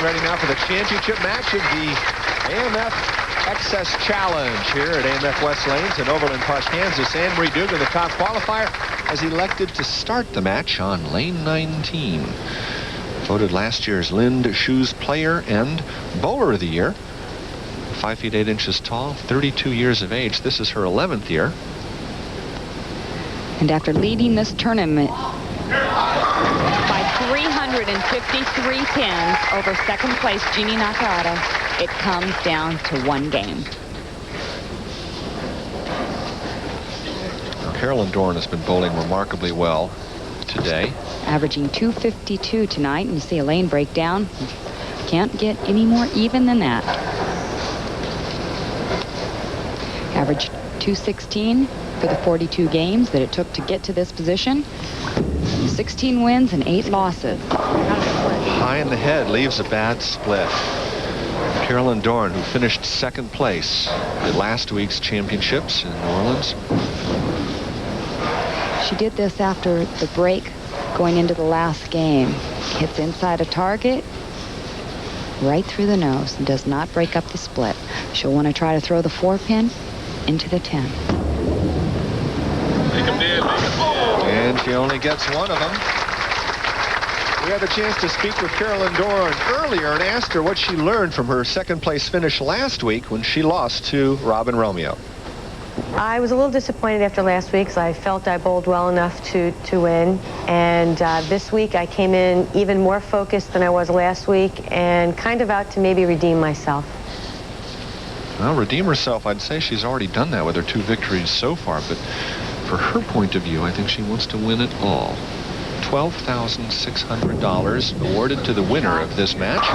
getting ready now for the championship match of the AMF XS Challenge here at AMF West Lanes in Overland Park, Kansas. Anne Marie Duggan, the top qualifier, has elected to start the match on lane 19. Voted last year's Lind Shoes Player and Bowler of the Year. 5 feet 8 inches tall, 32 years of age. This is her 11th year. And after leading this tournament by 353 pins over second place Jeannie Nakahara, it comes down to one game. Carolyn Dorin has been bowling remarkably well today. Averaging 252 tonight, and you see a lane breakdown. Can't get any more even than that. Averaged 216 for the 42 games that it took to get to this position. 16 wins and 8 losses. High in the head leaves a bad split. Carolyn Dorin, who finished second place at last week's championships in New Orleans. She did this after the break going into the last game. Hits inside a target right through the nose and does not break up the split. She'll want to try to throw the 4-pin into the 10. And she only gets one of them. We had a chance to speak with Carolyn Dorin earlier and asked her what she learned from her second place finish last week when she lost to Robin Romeo. I was a little disappointed after last week because I felt I bowled well enough to win. And this week I came in even more focused than I was last week and kind of out to maybe redeem myself. Well, redeem herself, I'd say she's already done that with her 2 victories so far, but for her point of view, I think she wants to win it all. $12,600 awarded to the winner of this match.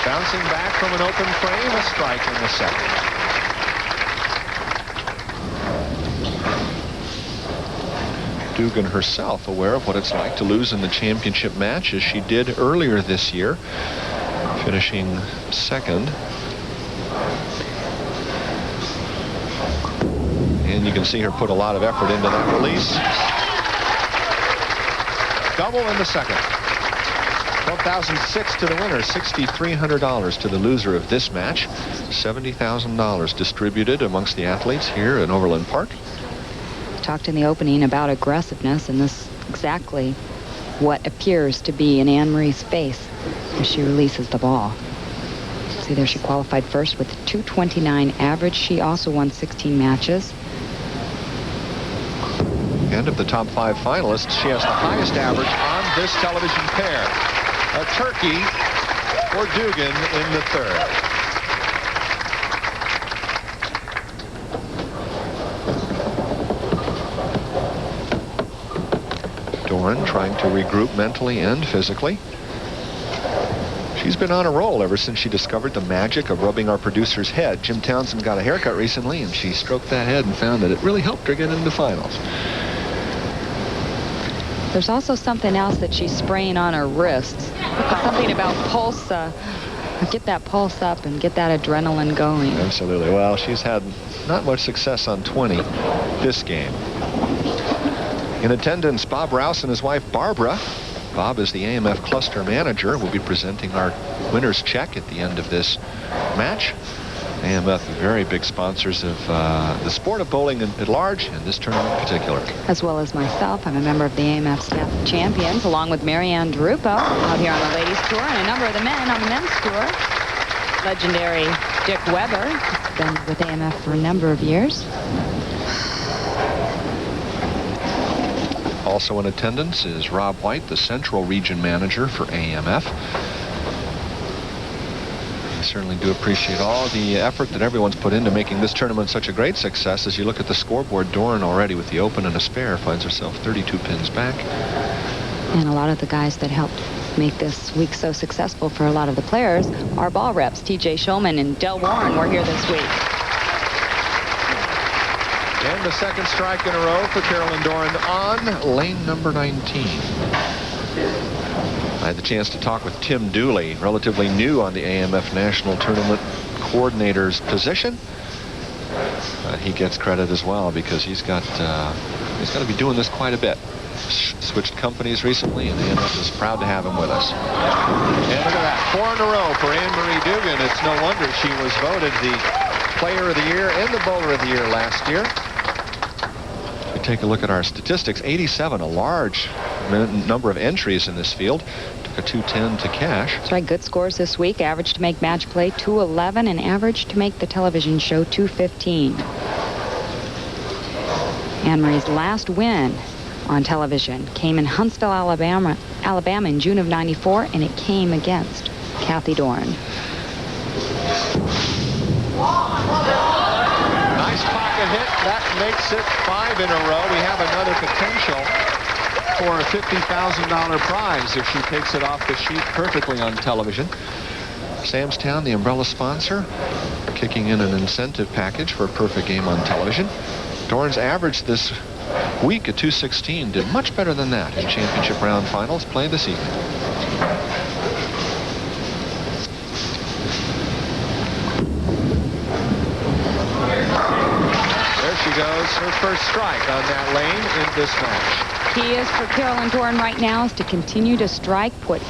Bouncing back from an open frame, a strike in the second. Duggan herself aware of what it's like to lose in the championship match, as she did earlier this year, finishing second. And you can see her put a lot of effort into that release. Double in the second. $12,600 to the winner, $6,300 to the loser of this match. $70,000 distributed amongst the athletes here in Overland Park. Talked in the opening about aggressiveness, and this is exactly what appears to be in Anne Marie's face as she releases the ball. See there, she qualified first with 229 average. She also won 16 matches. And of the top 5 finalists, she has the highest average on this television pair. A turkey for Duggan in the third. Dorin trying to regroup mentally and physically. She's been on a roll ever since she discovered the magic of rubbing our producer's head. Jim Townsend got a haircut recently, and she stroked that head and found that it really helped her get into the finals. There's also something else that she's spraying on her wrists. Something about pulse, get that pulse up and get that adrenaline going. Absolutely. Well, she's had not much success on 20 this game. In attendance, Bob Rouse and his wife Barbara. Bob is the AMF cluster manager. We'll be presenting our winner's check at the end of this match. AMF, very big sponsors of the sport of bowling at large, and this tournament in particular. As well as myself, I'm a member of the AMF Staff of Champions, along with Marianne Drupo out here on the ladies' tour, and a number of the men on the men's tour. Legendary Dick Weber, been with AMF for a number of years. Also in attendance is Rob White, the Central Region Manager for AMF. I certainly do appreciate all the effort that everyone's put into making this tournament such a great success. As you look at the scoreboard, Dorin already with the open and a spare finds herself 32 pins back. And a lot of the guys that helped make this week so successful for a lot of the players are ball reps. TJ Shulman and Del Warren were here this week. And the second strike in a row for Carolyn Dorin on lane number 19. I had the chance to talk with TIMDOOLEY, relatively new on the AMF National Tournament Coordinator's position. He gets credit as well because he's got to be doing this quite a bit. switched companies recently, and AMF is proud to have him with us. And look at that, 4 in a row for Anne Marie Duggan. It's no wonder she was voted the Player of the Year and the Bowler of the Year last year. We take a look at our statistics. 87, a large number of entries in this field. Took a 210 to cash. That's right, good scores this week. Average to make match play 211 and average to make the television show 215. Anne Marie's last win on television came in Huntsville, Alabama in June of '94, and it came against Kathy Doran. Nice pocket hit. That makes it 5 in a row. We have another potential for a $50,000 prize if she takes it off the sheet perfectly on television. Samstown, the umbrella sponsor, kicking in an incentive package for a perfect game on television. Doran's average this week at 216 did much better than that in championship round finals played this evening. There she goes, her first strike on that lane in this match. Key is for Carolyn Dorin right now is to continue to strike, put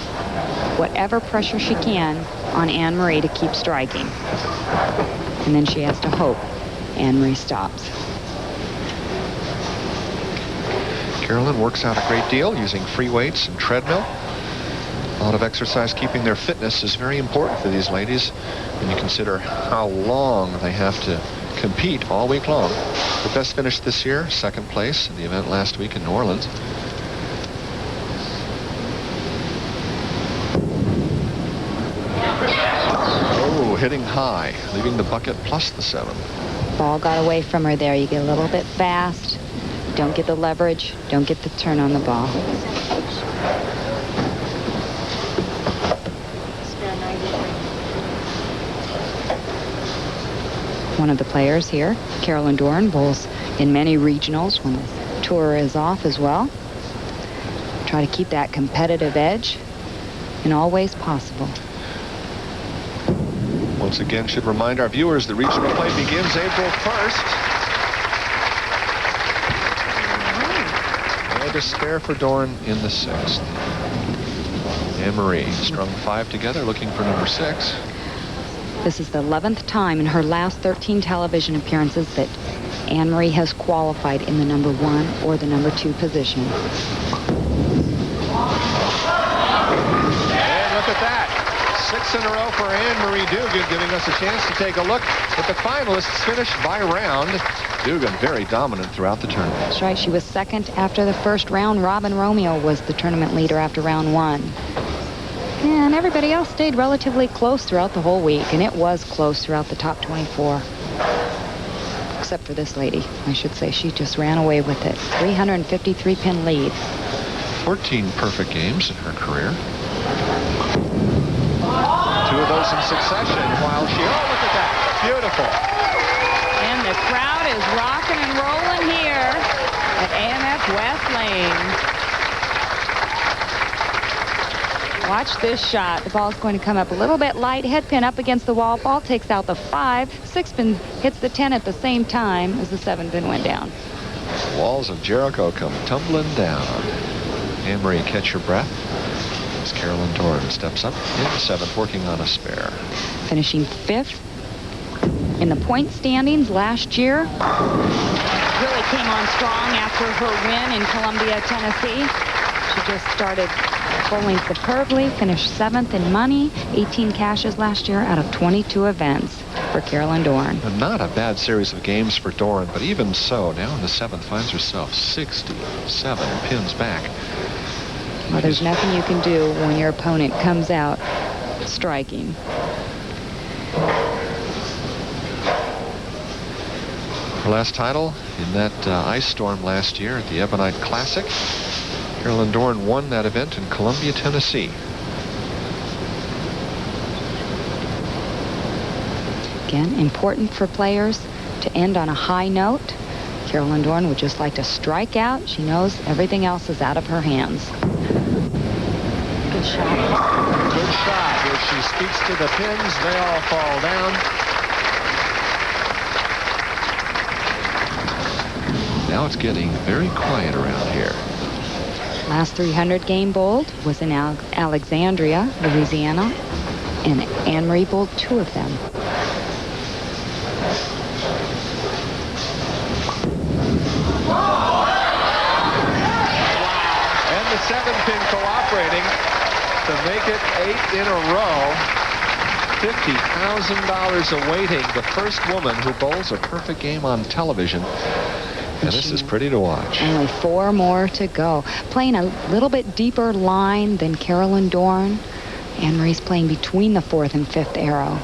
whatever pressure she can on Anne Marie to keep striking. And then she has to hope Anne Marie stops. Carolyn works out a great deal using free weights and treadmill. A lot of exercise. Keeping their fitness is very important for these ladies when you consider how long they have to compete all week long. The best finish this year, second place in the event last week in New Orleans. Oh, hitting high, leaving the bucket plus the 7. Ball got away from her there. You get a little bit fast. Don't get the leverage. Don't get the turn on the ball. One of the players here, Carolyn Dorin, bowls in many regionals when the tour is off as well. Try to keep that competitive edge in all ways possible. Once again, should remind our viewers the regional play begins April 1st. No despair for Dorin in the 6th. Anne Marie strung 5 together, looking for number 6. This is the 11th time in her last 13 television appearances that Anne Marie has qualified in the number 1 or the number 2 position. And look at that. 6 in a row for Anne Marie Duggan, giving us a chance to take a look at the finalists finished by round. Duggan very dominant throughout the tournament. That's right. She was second after the first round. Robin Romeo was the tournament leader after round 1. And everybody else stayed relatively close throughout the whole week, and it was close throughout the top 24. Except for this lady, I should say. She just ran away with it. 353-pin lead. 14 perfect games in her career. 2 of those in succession while she... Oh, look at that. Beautiful. And the crowd is rocking and rolling here at AMF West Lane. Watch this shot. The ball's going to come up a little bit light. Head pin up against the wall. Ball takes out the 5. 6 pin hits the 10 at the same time as the 7 pin went down. Walls of Jericho come tumbling down. Anne Marie, catch your breath as Carolyn Dorin steps up in the 7th, working on a spare. Finishing 5th in the point standings last year. Really came on strong after her win in Columbia, Tennessee. She just started bowling superbly, finished 7th in money, 18 cashes last year out of 22 events for Carolyn Dorin. Not a bad series of games for Dorin, but even so, now in the 7th finds herself 67 pins back. Well, there's nothing you can do when your opponent comes out striking. Her last title in that ice storm last year at the Ebonite Classic. Carolyn Dorin won that event in Columbia, Tennessee. Again, important for players to end on a high note. Carolyn Dorin would just like to strike out. She knows everything else is out of her hands. Good shot. Good shot. As she speaks to the pins, they all fall down. Now it's getting very quiet around here. Last 300 game bowled was in Alexandria, Louisiana, and Anne Marie bowled 2 of them. And the 7-pin cooperating to make it 8 in a row. $50,000 awaiting the first woman who bowls a perfect game on television. And this is pretty to watch. Only 4 more to go. Playing a little bit deeper line than Carolyn Dorin. Anne Marie's playing between the 4th and 5th arrow.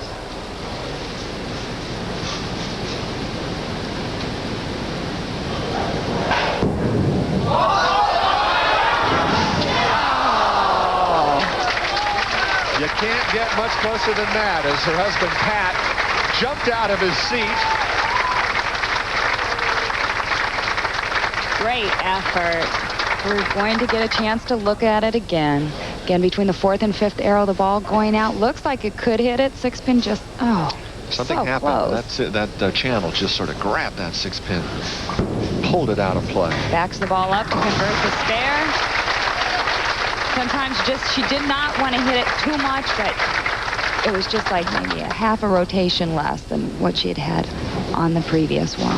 You can't get much closer than that as her husband Pat jumped out of his seat. Great effort. We're going to get a chance to look at it again. Again, between the 4th and 5th arrow, the ball going out. Looks like it could hit it. 6-pin just, Something so happened. close. That's it. That channel just sort of grabbed that 6-pin, pulled it out of play. Backs the ball up to convert the spare. Sometimes she did not want to hit it too much, but it was just like maybe a half a rotation less than what she had on the previous one.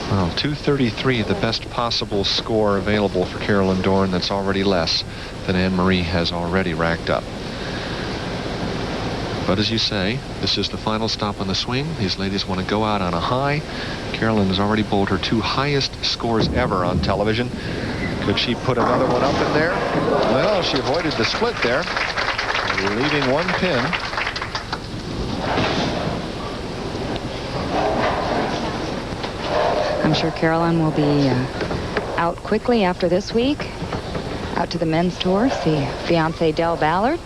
Well, 233, the best possible score available for Carolyn Dorin. That's already less than Anne Marie has already racked up. But as you say, this is the final stop on the swing. These ladies want to go out on a high. Carolyn has already bowled her 2 highest scores ever on television. Could she put another one up in there? Well, she avoided the split there, leaving 1 pin. I'm sure Carolyn will be out quickly after this week. Out to the men's tour, see fiancé Del Ballard.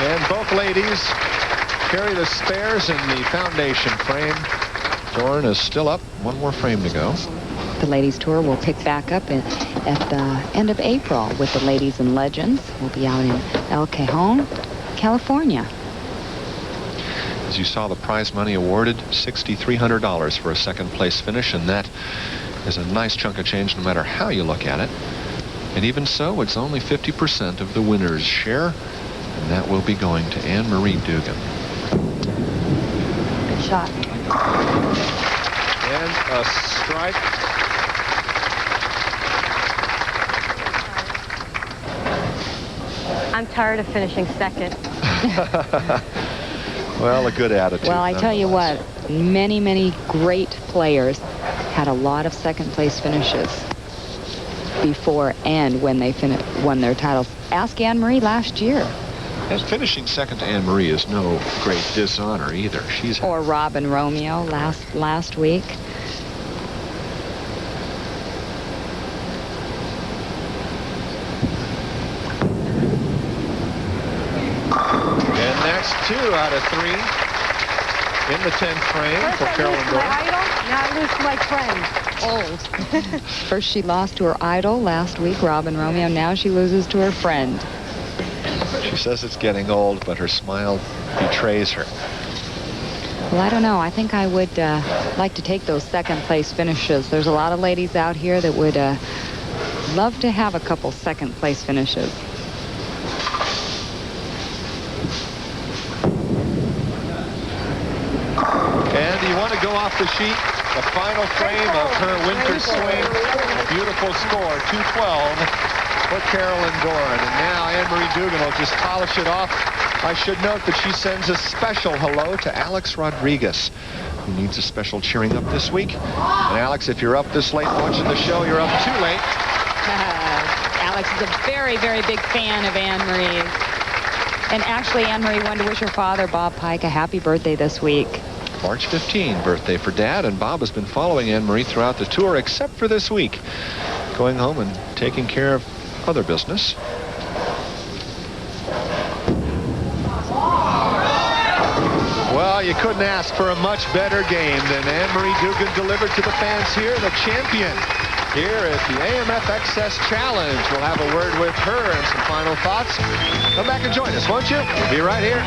And both ladies carry the spares in the foundation frame. Dorin is still up. 1 more frame to go. The ladies tour will pick back up at the end of April with the ladies and legends. We'll be out in El Cajon, California. As you saw, the prize money awarded, $6,300 for a 2nd place finish, and that is a nice chunk of change no matter how you look at it. And even so, it's only 50% of the winner's share, and that will be going to Anne Marie Duggan. Good shot. And a strike. I'm tired of finishing 2nd. Well, a good attitude. Well, I tell you what, many great players had a lot of 2nd place finishes before and when they won their titles. Ask Anne Marie last year. And finishing 2nd to Anne Marie is no great dishonor either. Or Robin Romeo last week. And that's 2 out of 3 in the 10th frame for Carolyn Dorin. Now I lose to my friend. Old. First she lost to her idol last week, Robin Romeo. Now she loses to her friend. She says it's getting old, but her smile betrays her. Well, I don't know. I think I would like to take those 2nd place finishes. There's a lot of ladies out here that would love to have a couple 2nd place finishes. And you want to go off the sheet? The final frame of her winter swing. A beautiful score, 212 for Carolyn Dorin. And now Anne Marie Duggan will just polish it off. I should note that she sends a special hello to Alex Rodriguez, who needs a special cheering up this week. And Alex, if you're up this late watching the show, you're up too late. Alex is a very big fan of Anne Marie's. And actually, Anne Marie wanted to wish her father, Bob Pike, a happy birthday this week. March 15, birthday for Dad, and Bob has been following Anne Marie throughout the tour, except for this week, going home and taking care of other business. Well, you couldn't ask for a much better game than Anne Marie Duggan delivered to the fans here, the champion here at the AMF XS Challenge. We'll have a word with her and some final thoughts. Come back and join us, won't you? We'll be right here.